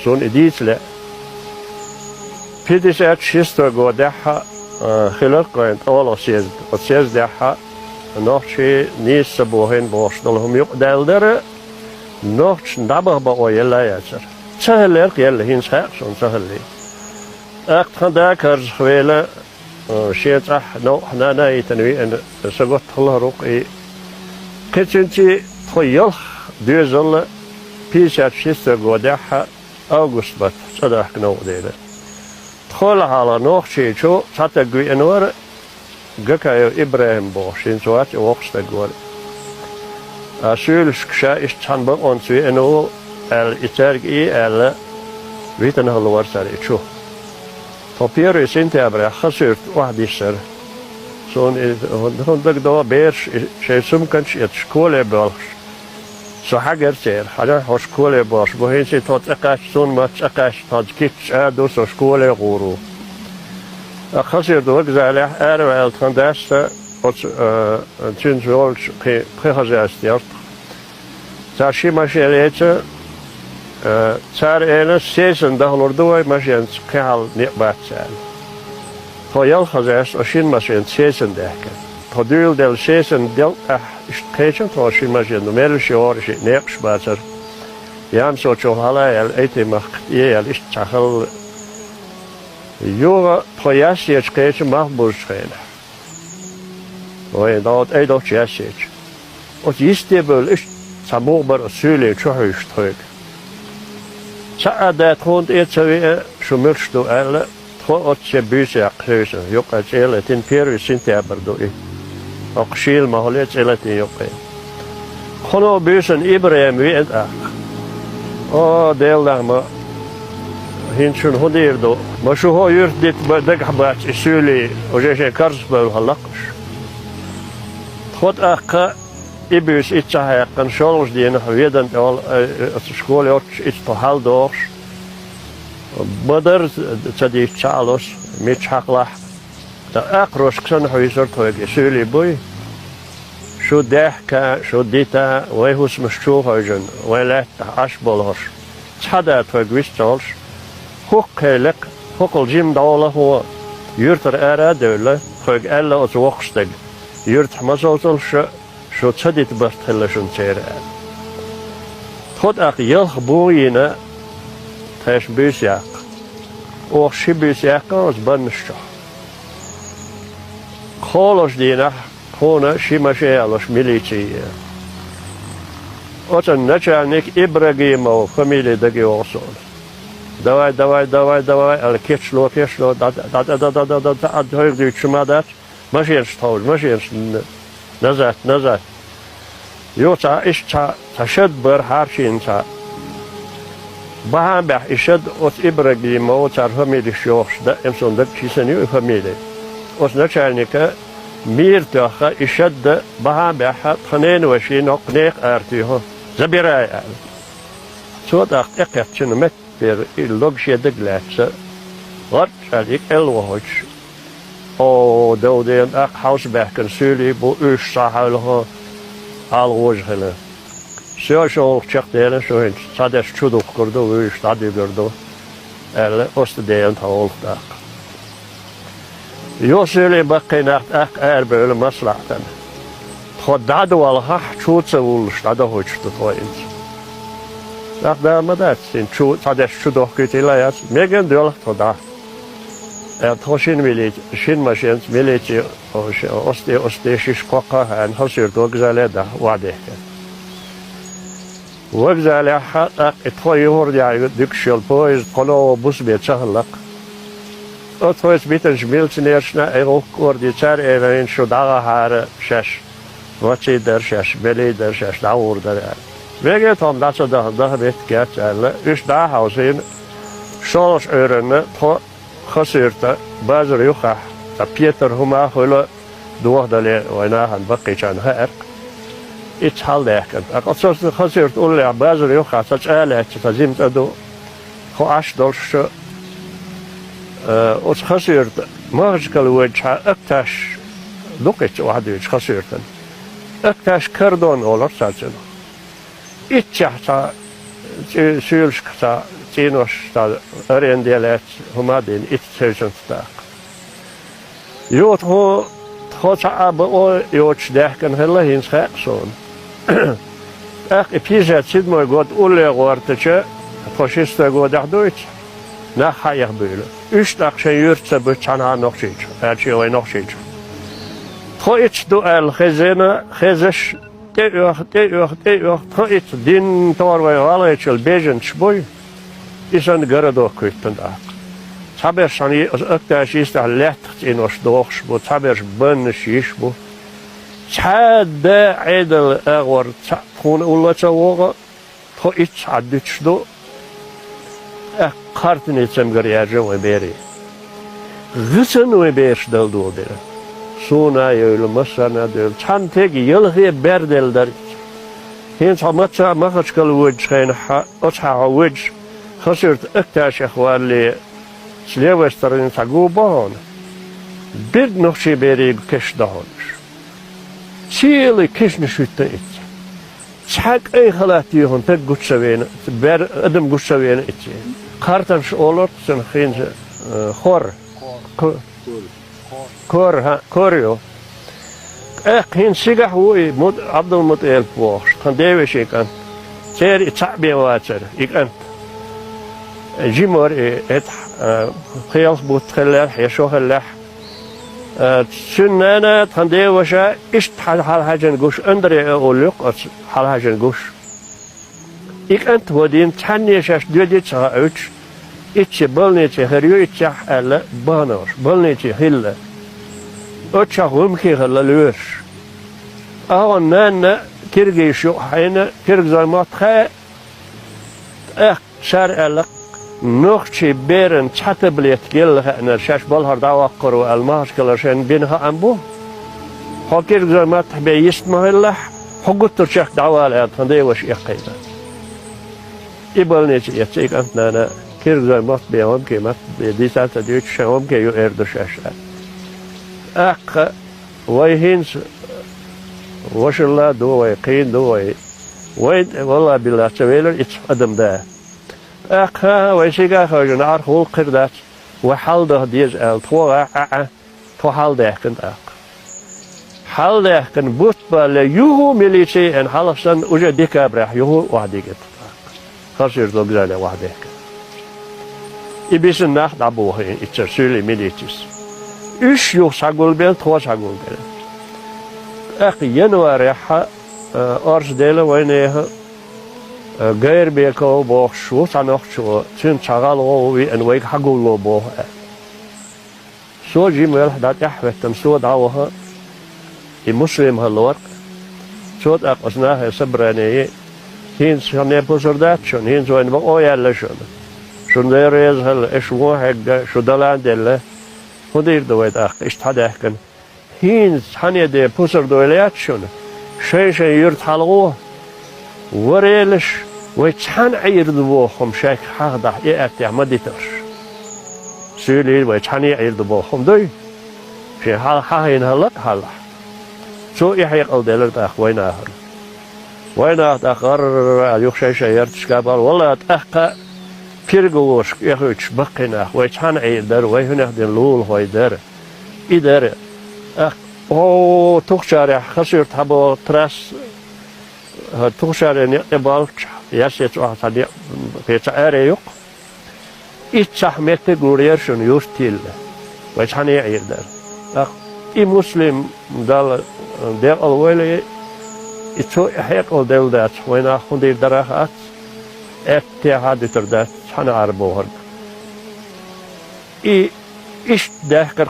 سون إديتله بيديش أتشيستو جودها خلال قيد أول أسيز دها نوشي نيس سبوهين بوشتلهم يقدر نوش نبغ بقويلا ياسر سهل يلا هين سهل سهل أكثر ذاكر خويله شيء صح نو حنا يتنوي أن سقط الله رقي كتنتي خيال دوزل بيسات شيستو جودها أغسطس بات صدق نو ديله خال على نوع شيء شو صدق إنور جكايو إبراهيم بوشين سوات وقت تقول أسول شكشا إستان بقونسوي إنه الإترق ال ويتن هالوار سري شو تبير سنت أبرا خسرت واحد يسر سون هندك دوا بيرش شيء سمكنش يتشكول بالش سو حاجر سير حاجة هشكول باش بهين سي تات أقاش سون ما تأقاش تات كيتش دوس هشكول غورو خسر دوك زالح أروع التنداس تنزولش بخزاستيرت تاشي ماشيليت تار إلى سيزن دهلور دوي ماشين كهال نقبات سال فيال خزاس أشين ماشين سيزن دهك فدول دل سيزن دل إشتكيشن تاشي ماشين نميل شوار شيء نقش باتر يام سوتشو هلا يل أيتي مخ يل إشتخل يوغا فياس يشكيشن مخبوز خيله وين دات أي دات جاسيج وتيستيبل إيش سموبر سولي شهيش تريك سعادة هوند إتسوي شمرشتو ألا تخو أتشبيس يقهيسن يقع تيلة تنبيري سنتابر دوئي أقشيل مهولي تيلة يقع خلو بيسن إبراهيم ويد أخ ديل لغما هنشون هدير دو مشو هو يردت بدك بات سولي وجيشن كارسبل هلقش خود أخ إبوس إتشاه كان شغلش دينا ويدن أول الشغل يوتش إتشهال دورش بدر تدي تشالوس ميتشاقلح تا أقرش كسن حويسر تويك سولي بوي شو دهكا شو ديتا ويهوس مششو هاجن ويلات أشبولهش تحدا تويك ويستولش هوك الجيم دولة هو يرتر أرا دولة تويك ألا أتوقستك يرت مازالتل شو تديت برتلشون تير خود أخ يلخ بوينا تاش بيسياق أو شي بيسياق أز بنشة خالص دينا هنا شي مشيالش ميليتي أتن نجانيك إبراهيم أو فاميلي دقي وصول دواي الكيتشلو هيردي شمادات ماشينش طول ماشينش نزات يوتا إيش تشد بر هارشين تا بهم به إشد أت إبراهيم أو تر فاميلي شوخش ده إمسون ده كيسنيو فاميلي أت نشانيك مير تأخ إشد بهم به خنين وشين أقنيق أرتيه زبيراي سود أخ إقت شنمت بير اللوجش يدقلات غرت عليك الوهج أو دودين أخ حوس بحكن سولي بو إيش صاحله على وجهه شو تشتغل شو هن صادش شدوك كردو وإيش صادي كردو ألا أستدين تقول داك يوصل بقي نحت أخ أربع المصلحة خد دادو والله شو تسولش دادو هوش تطوينز ده ما ده سين شو صادش شدوك كتير ياس ميجن دول خدا توشين ميليت شين ماشينز ميليتي أستي شيش قاقة عن حصير دوك زالدا وعده وجزالة حق اتفايور يعني دكشل بويز قلوا بوس بيتشهلق اتفايز بيتنش ميلتنيرشنا ايغو كوردي تار ايرين شو داغا هار شش واتشي در شش بلي در شش داور در ويجي توم داتو ده بيت جات الا ايش دا هاوسين شولش ايرن تو خسرت بازر يوخا تا بيتر هما هلا دوه دالي وينا هن بقي كان هارق إتحال لكن أقصد خسرت أقول لي بازر يوخا تجعلك تزيمت أدو خو أشدرش أس خسرت ماجكال وجه أكتاش لقيت واحد وجه خسرتن أكتاش كردون أولر سالتنا إتشحتا sylskta Tinosta örendelet humadin itselsensta. Jot ho saab o jot dehken hella hins hekson. Episod sidmoy god ulle gortje fascista god Duits. Na hayr bule. Üstach şey yurtsa bu çana noch şey. Erçi o noch şey. Ho iç duel khazena khazash te ho iç din torvay alechel bejen chboy. Isan garado kuytanda. Taber sani aktaş ist lecht in os dochs bu taber bun shish bu. Chad edel agor khun ullacha woga ho iç adüçdo. Kartın etsem gariyacım ve beri. Gısın ve beş daldı o beri. Suna yöyle masana del. Çan teki yılhıya berdelder. Hins hamatsa makaçkalı vıçkayın oçha vıç. Khasırt aktaş ahvalli Slevesterin sagu bahon. Bir nokşi beri keş dahonmuş. Çiğli keşni şütte etse. Çak ey halatı yuhun tek güçseveyni, ber adım güçseveyni etse. Kartan şu olur, sen hınca kor yo. Hin sigah huy Abdülmuttalip boğaz. Kan deveş ikan. Ser itsabi vaçer ikan. Jimor et khiyas butxeller yaşohller. Sünnana kan deveşa iş hal hacan guş öndre oluk hal hacan guş. İkan tvodin çanneşaş düdü ça üç. İçi balneçi heriyo içi elle banor. Balneçi hille. Öça humki hille lüş. Ağın nane kirgi şu hayne kirgzaymat khe. Şer elle nokçi beren çatı bilet gel hene şaş balhar dava quru almahş kalaşen binha ambu. Kirgzaymat be yismahillah. Hugutur şak davalat handewaş yaqayda. İbalneçi yetsik antnana kirgzaymat beam kemat be disata düç şam ke yo erdşaşa. Vayhins وشلا دوي قين دوي وين والله بالله تبيلر اتقدم ده أخا ويشيكا خرجنا عرفوا القردات وحال ده ديز التوغا توحال ده كنت حال ده كن بوت بال يهو مليشي ان حالسن وجا ديكابرح يهو وحديك خسر دو غزاله وحدك İbisin naht abuhe içersüyle militis. Üç yok sagulbel toğa sagulbel. Januari arz delen wanneer Geerbeke boog zo sanoch zo tien chagal o en week hagulo boog. Zo jimel dat ahwetem zo dawa muslim halor. Zo dat asna sabrane hin shane pozordat shon hin zo en o yalle shon. Shon der is hal eshwo hegga shodalan delle. Hodir do wet ach isthadahken. Hin hani de pusur doylayat şunu. Şey yurt halğu. Vareliş ve çan ayırdı bu hom şeyh haqda yati amaditar. Söyle ve çani ayırdı bu hom doy. Şey hahin halak hala. So yahya qaldeler da wayna. Wayna da qar yok şey yurt şkabal vallahi tahqa pirgoş yahuç baqina ve çan ayırdı ve hünahden lul hoyder. İdare o tukşare khasır tabo tras tukşare ne balç yaset o hadi peça ere yok iç zahmette guriyer şun yurtil ve çane ayırlar i muslim dal der alwele ito hek ol devlet ve na hundir darahat ettihad terdat çane arbohar i iş dehkar